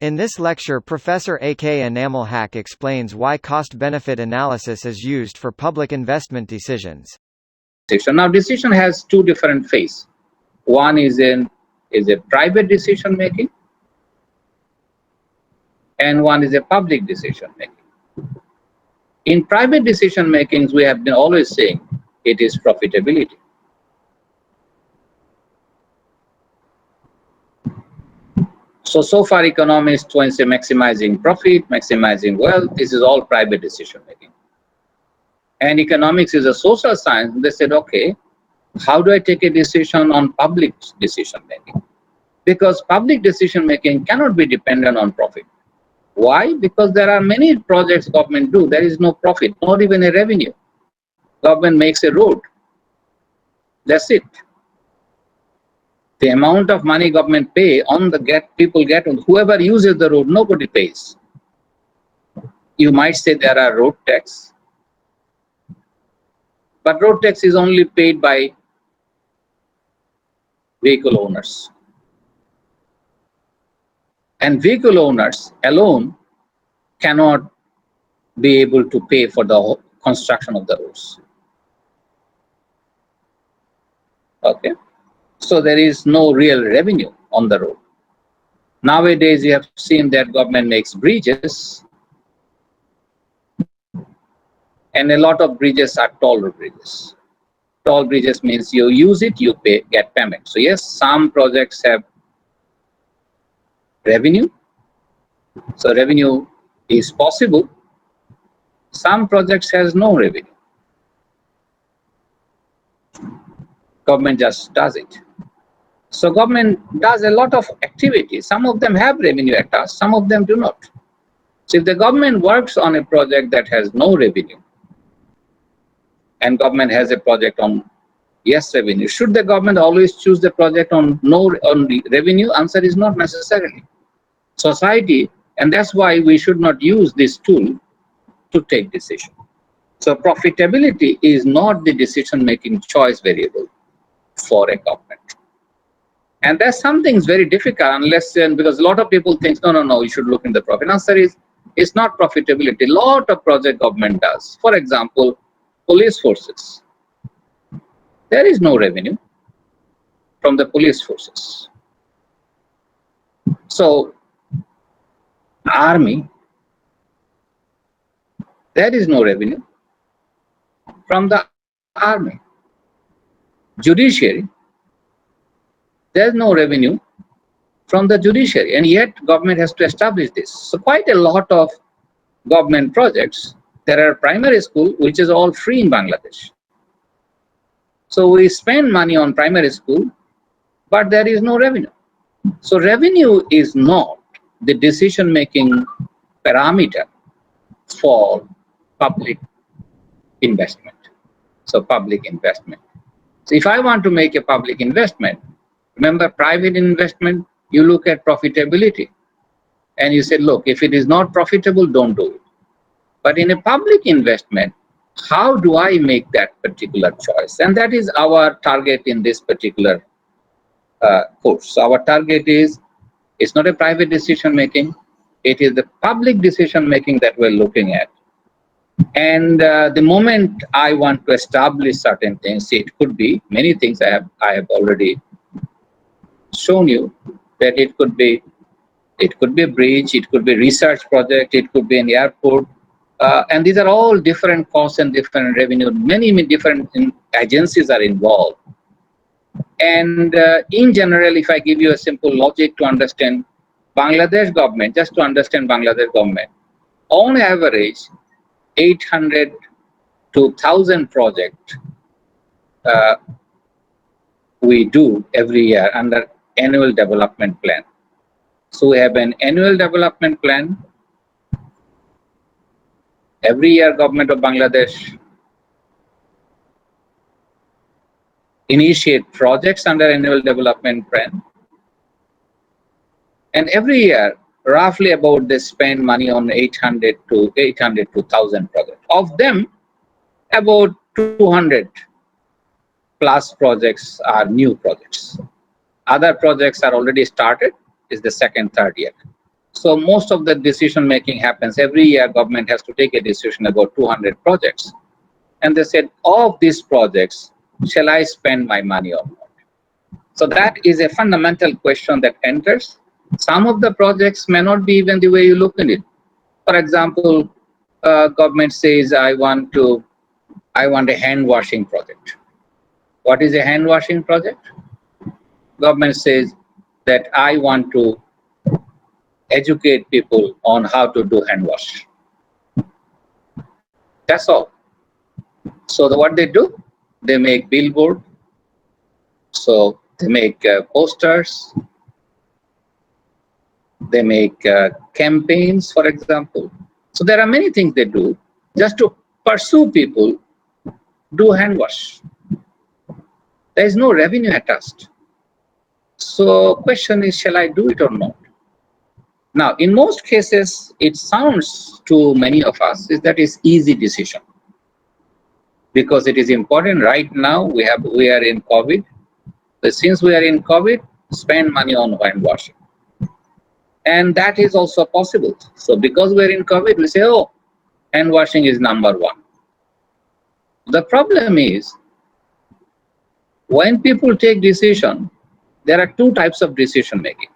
In this lecture, Professor A.K. Enamelhack explains why cost-benefit analysis is used for public investment decisions. Now, decision has two different phases. One is a private decision making, and one is a public decision making. In private decision makings, we have been always saying it is profitability. So far economists, when say maximizing profit, maximizing wealth, this is all private decision making. And economics is a social science. They said, okay, how do I take a decision on public decision making? Because public decision making cannot be dependent on profit. Why? Because there are many projects government do, there is no profit, not even a revenue. Government makes a road. That's it. The amount of money government pay on the people get, whoever uses the road, nobody pays. You might say there are road tax, but road tax is only paid by vehicle owners. And vehicle owners alone cannot be able to pay for the construction of the roads. Okay. So there is no real revenue on the road. Nowadays, you have seen that government makes bridges, and a lot of bridges are toll bridges. Toll bridges means you use it, you pay, get payment. So yes, some projects have revenue. So revenue is possible. Some projects has no revenue. Government just does it. So government does a lot of activities. Some of them have revenue attached, some of them do not. So if the government works on a project that has no revenue, and government has a project on yes revenue, should the government always choose the project on revenue? Answer is not necessarily. Society, and that's why we should not use this tool to take decision. So profitability is not the decision-making choice variable for a government. And that's something very difficult unless, because a lot of people think, no, you should look in the profit. Answer is, it's not profitability. A lot of project government does. For example, police forces. There is no revenue from the police forces. So, army, there is no revenue from the army. Judiciary, there's no revenue from the judiciary, and yet government has to establish this. So quite a lot of government projects, there are primary school, which is all free in Bangladesh. So we spend money on primary school, but there is no revenue. So revenue is not the decision-making parameter for public investment. So public investment. So if I want to make a public investment, remember private investment, you look at profitability and you say, look, if it is not profitable, don't do it. But in a public investment, how do I make that particular choice? And that is our target in this particular course. So our target is, it's not a private decision making, it is the public decision making that we're looking at. And the moment I want to establish certain things, it could be many things. I have already shown you that it could be a bridge, it could be a research project, it could be an airport, and these are all different costs and different revenue. Many different agencies are involved. And in general, if I give you a simple logic to understand Bangladesh government, just to understand Bangladesh government, on average, 800 to 1,000 projects we do every year under annual development plan. So we have an annual development plan. Every year, government of Bangladesh initiate projects under annual development plan. And every year, roughly about they spend money on 800 to 1,000 projects. Of them, about 200 plus projects are new projects. Other projects are already started, is the second, third year. So most of the decision making happens every year. Government has to take a decision about 200 projects. And they said, of these projects, shall I spend my money or not? So that is a fundamental question that enters. Some of the projects may not be even the way you look at it. For example, government says, I want a hand washing project. What is a hand washing project? Government says that I want to educate people on how to do hand wash. That's all. So what they do, they make billboard. So they make posters. They make campaigns, for example. So there are many things they do just to pursue people do hand wash. There is no revenue attached. So question is, shall I do it or not? Now, in most cases, it sounds to many of us is that it's easy decision because it is important. Right now, we are in COVID. But since we are in COVID, spend money on hand washing. And that is also possible. So because we're in COVID, we say, oh, hand washing is number one. The problem is, when people take decision, there are two types of decision making.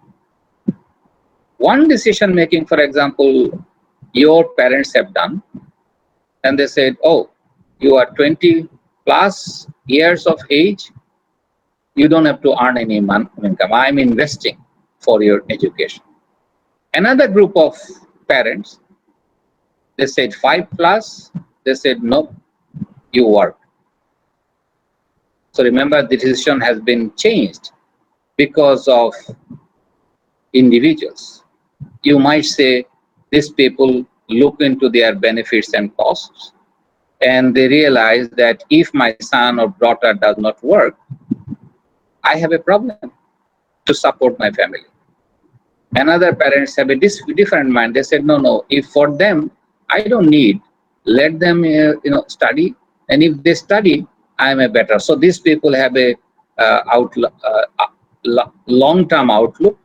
One decision making, for example, your parents have done, and they said, oh, you are 20 plus years of age, you don't have to earn any income. I'm investing for your education. Another group of parents, they said 5 plus, they said, no, you work. So remember, the decision has been changed because of individuals. You might say these people look into their benefits and costs, and they realize that if my son or daughter does not work, I have a problem to support my family. Another parents have a different mind. They said, no, if for them, I don't need, let them study, and if they study, I am a better. So these people have a long-term outlook,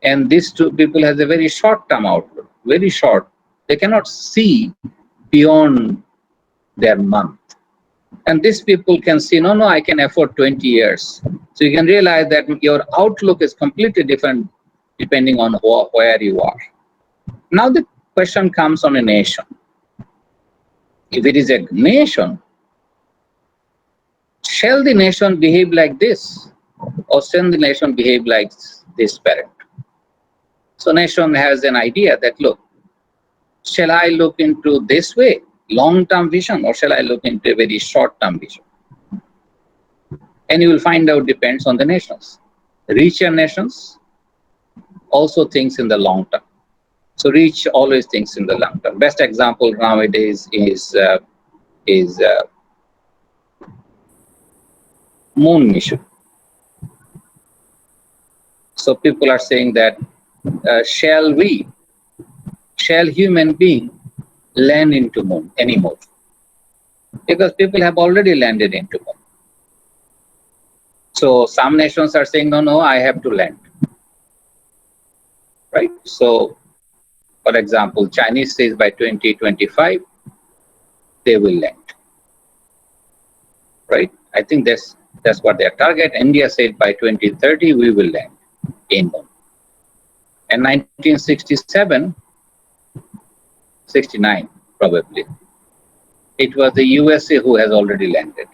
and these two people has a very short-term outlook, very short. They cannot see beyond their month. And these people can see, no, I can afford 20 years. So you can realize that your outlook is completely different depending on where you are. Now the question comes on a nation. If it is a nation, shall the nation behave like this? Or shall the nation behave like this parent? So nation has an idea that, look, shall I look into this way, long-term vision, or shall I look into a very short-term vision? And you will find out depends on the nations. Richer nations also thinks in the long term. So rich always thinks in the long term. Best example nowadays is moon mission. So people are saying that shall human being land into moon anymore? Because people have already landed into moon. So some nations are saying, no, I have to land. Right? So, for example, Chinese says by 2025, they will land. Right? I think that's what their target. India said by 2030, we will land in moon. And 1967, 69 probably, it was the USA who has already landed.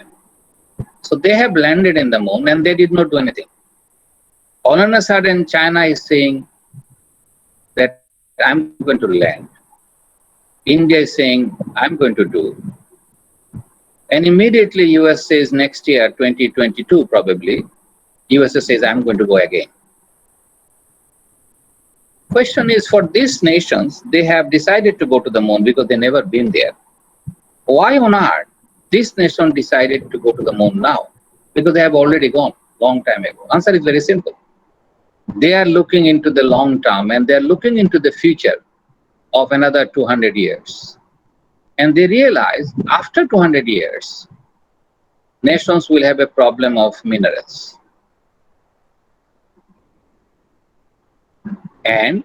So they have landed in the moon and they did not do anything. All of a sudden, China is saying that I'm going to land. India is saying I'm going to do. And immediately US says next year, 2022 probably, USA says I'm going to go again. Question is, for these nations, they have decided to go to the moon because they never been there. Why on earth this nation decided to go to the moon now? Because they have already gone long time ago. Answer is very simple. They are looking into the long term and they are looking into the future of another 200 years. And they realize after 200 years, nations will have a problem of minerals. And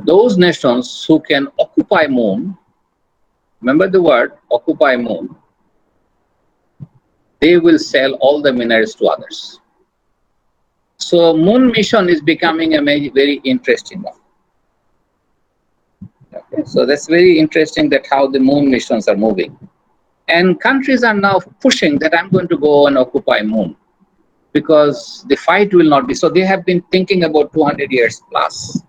those nations who can occupy moon, remember the word occupy moon, they will sell all the minerals to others. So moon mission is becoming a very interesting one. Okay, so that's very interesting that how the moon missions are moving. And countries are now pushing that I'm going to go and occupy moon because the fight will not be. So they have been thinking about 200 years plus.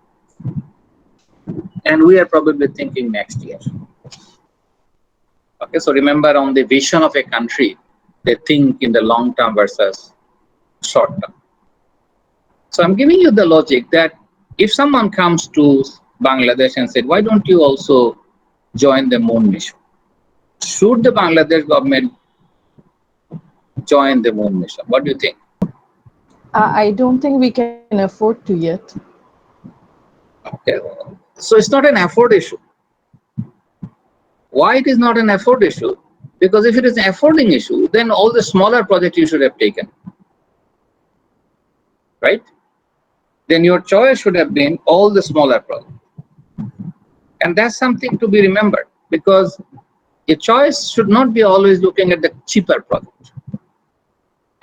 And we are probably thinking next year. Okay, so remember on the vision of a country, they think in the long term versus short term. So I'm giving you the logic that if someone comes to Bangladesh and said, why don't you also join the moon mission? Should the Bangladesh government join the moon mission? What do you think? I don't think we can afford to yet. Okay. So it's not an effort issue. Why it is not an effort issue? Because if it is an affording issue, then all the smaller projects you should have taken. Right? Then your choice should have been all the smaller projects. And that's something to be remembered, because your choice should not be always looking at the cheaper project.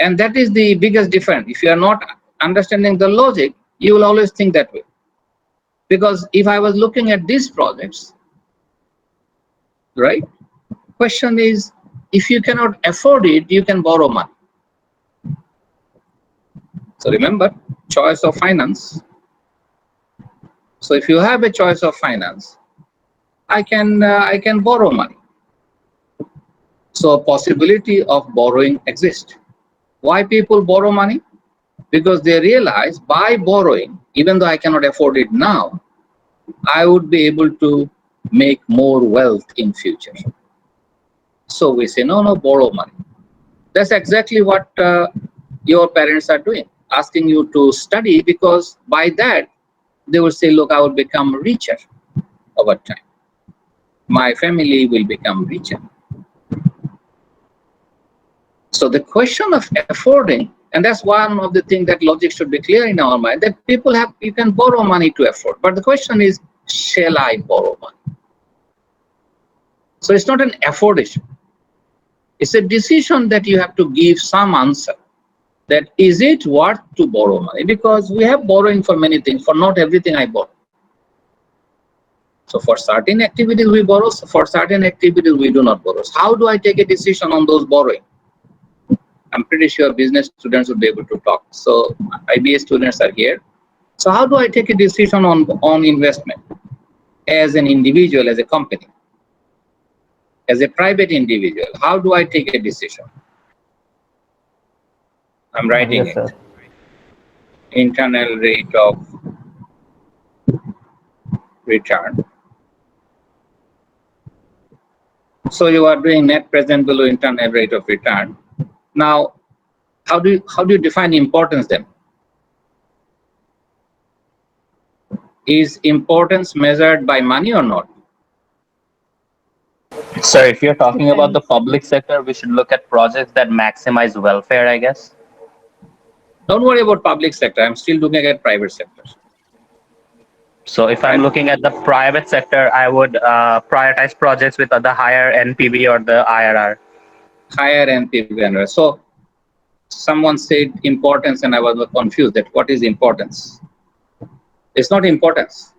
And that is the biggest difference. If you are not understanding the logic, you will always think that way. Because if I was looking at these projects, right? Question is, if you cannot afford it, you can borrow money. So remember, choice of finance. So if you have a choice of finance, I can borrow money. So possibility of borrowing exists. Why people borrow money? Because they realize by borrowing, even though I cannot afford it now, I would be able to make more wealth in future. So we say, no, borrow money. That's exactly what your parents are doing, asking you to study, because by that, they will say, look, I will become richer over time. My family will become richer. So the question of affording, and that's one of the things that logic should be clear in our mind, that people have, you can borrow money to afford. But the question is, shall I borrow money? So it's not an afford issue. It's a decision that you have to give some answer. That is it worth to borrow money? Because we have borrowing for many things. For not everything I borrow. So for certain activities we borrow, for certain activities we do not borrow. So how do I take a decision on those borrowing? I'm pretty sure business students will be able to talk. So IBA students are here. So how do I take a decision on investment as an individual, as a company, as a private individual? How do I take a decision? I'm writing Yes, it. sir. Internal rate of return. So you are doing net present value internal rate of return. Now, how do you define importance then? Is importance measured by money or not? Sir, if you're talking about the Depends. public sector, we should look at projects that maximize welfare, I guess. Don't worry about public sector. I'm still looking at private sector. So if I'm Right? looking at the private sector, I would prioritize projects with the higher NPV or the IRR. Higher NPV and rest. So someone said importance, and I was confused that what is importance? It's not importance.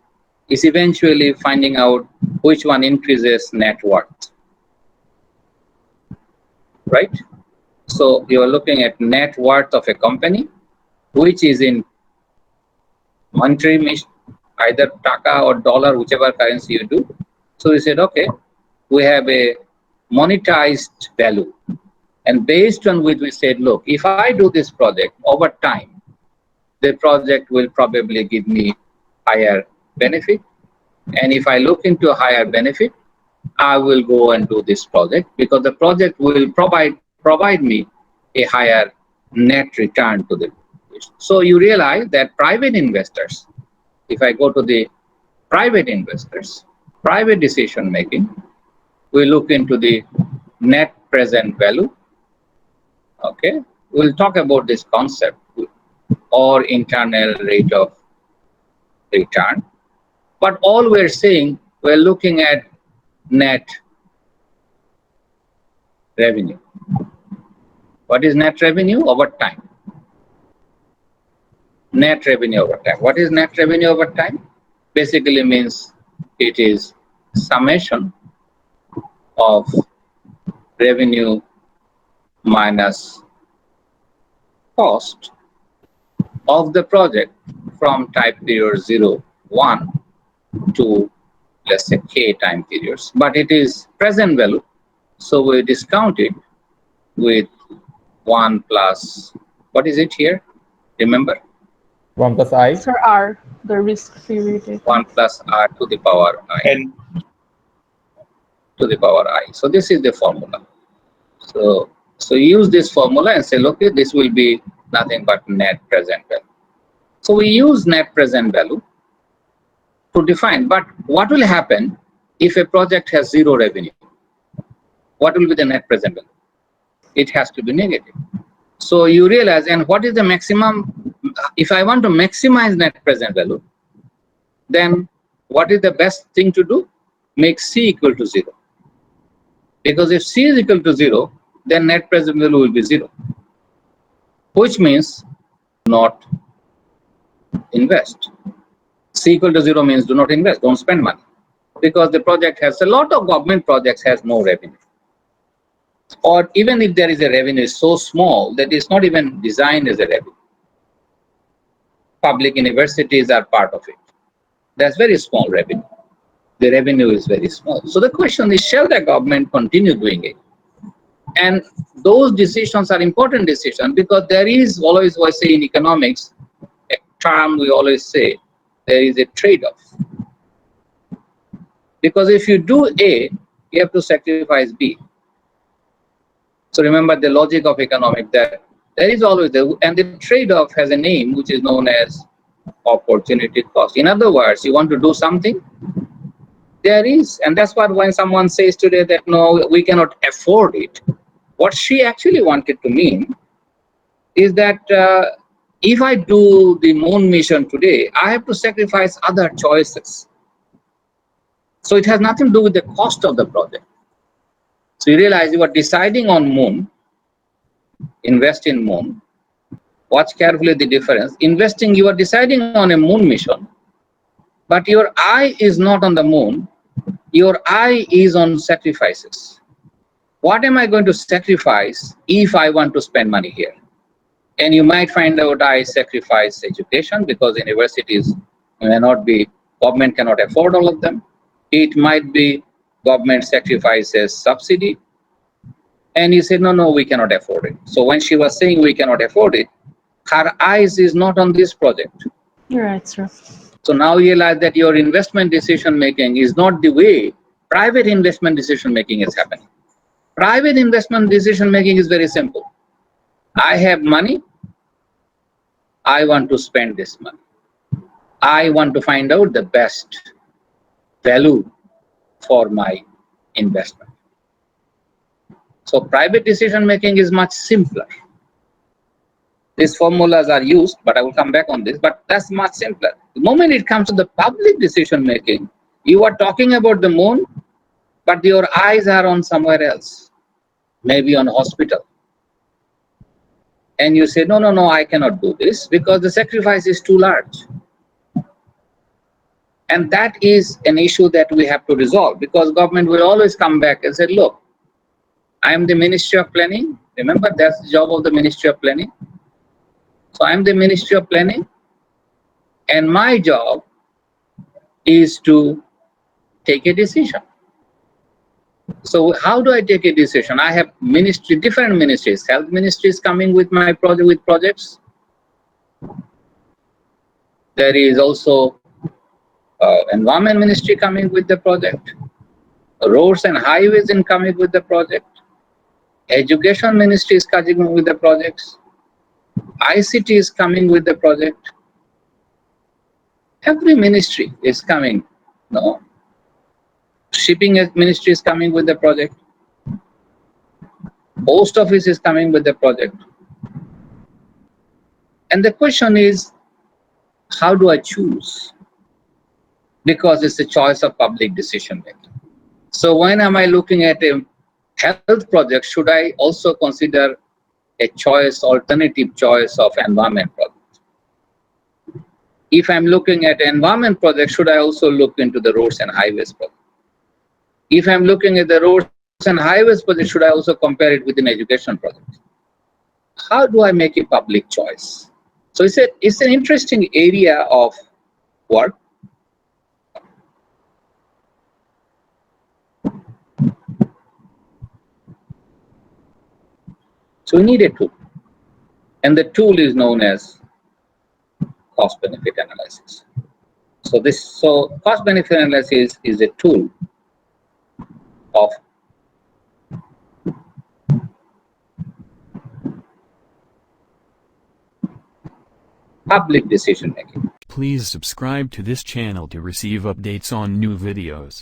It's eventually finding out which one increases net worth. Right? So you are looking at net worth of a company, which is in monetary, either taka or dollar, whichever currency you do. So we said, okay, we have a monetized value. And based on which we said, look, if I do this project over time, the project will probably give me higher benefit. And if I look into a higher benefit, I will go and do this project, because the project will provide me a higher net return to the. So you realize that private investors, if I go to the private investors, private decision making, we look into the net present value. Okay, we'll talk about this concept, or internal rate of return. But all we're saying, we're looking at net revenue. What is net revenue over time? Net revenue over time. What is net revenue over time? Basically means it is summation of revenue minus cost of the project from time period 0, 1 to, let's say, k time periods. But it is present value, so we discount it with 1 plus, what is it here? Remember? 1 plus I. Sir, R, the risk-free rate. 1 plus r to the power I. And To the power I. So this is the formula. So use this formula and say, look, this will be nothing but net present value. So we use net present value to define. But what will happen if a project has zero revenue? What will be the net present value? It has to be negative. So you realize, and what is the maximum? If I want to maximize net present value, then what is the best thing to do? Make C equal to 0. Because if C is equal to 0, then net present value will be 0. Which means not invest. C equal to 0 means do not invest, don't spend money. Because the project has, a lot of government projects has no revenue. Or even if there is a revenue, it's so small that it's not even designed as a revenue. Public universities are part of it. That's very small revenue. The revenue is very small. So the question is, shall the government continue doing it? And those decisions are important decisions, because there is always, I say in economics, a term we always say, there is a trade-off. Because if you do A, you have to sacrifice B. So remember the logic of economics, that there is always and the trade-off has a name which is known as opportunity cost. In other words, you want to do something, there is, and that's what when someone says today that no, we cannot afford it, what she actually wanted to mean is that if I do the moon mission today, I have to sacrifice other choices. So it has nothing to do with the cost of the project. So you realize you are deciding on moon, invest in moon. Watch carefully the difference. Investing, you are deciding on a moon mission, but your eye is not on the moon. Your eye is on sacrifices. What am I going to sacrifice if I want to spend money here? And you might find out I sacrifice education because universities may not be, government cannot afford all of them. It might be government sacrifices subsidy. And you say, no, we cannot afford it. So when she was saying we cannot afford it, her eyes is not on this project. You're right, sir. So now you realize that your investment decision making is not the way private investment decision making is happening. Private investment decision making is very simple. I have money. I want to spend this money. I want to find out the best value for my investment. So private decision making is much simpler. These formulas are used, but I will come back on this, but that's much simpler. The moment it comes to the public decision making, you are talking about the moon, but your eyes are on somewhere else, maybe on hospital. And you say, no, I cannot do this because the sacrifice is too large. And that is an issue that we have to resolve, because government will always come back and say, look, I am the Ministry of Planning. Remember, that's the job of the Ministry of Planning. So I am the Ministry of Planning, and my job is to take a decision. So how do I take a decision? I have different ministries. Health ministry is coming with my project, with projects. There is also environment ministry coming with the project. Roads and highways in coming with the project. Education ministry is coming with the projects. ICT is coming with the project. Every ministry is coming. No. Shipping ministry is coming with the project. Post office is coming with the project. And the question is, how do I choose? because it's a choice of public decision making. So when am I looking at a health project, should I also consider a choice, alternative choice of environment project? If I'm looking at environment project, should I also look into the roads and highways project? If I'm looking at the roads and highways project, should I also compare it with an education project? How do I make a public choice? So it's an interesting area of work. So we need a tool, and the tool is known as cost benefit analysis. So cost benefit analysis is a tool of public decision making. Please subscribe to this channel to receive updates on new videos.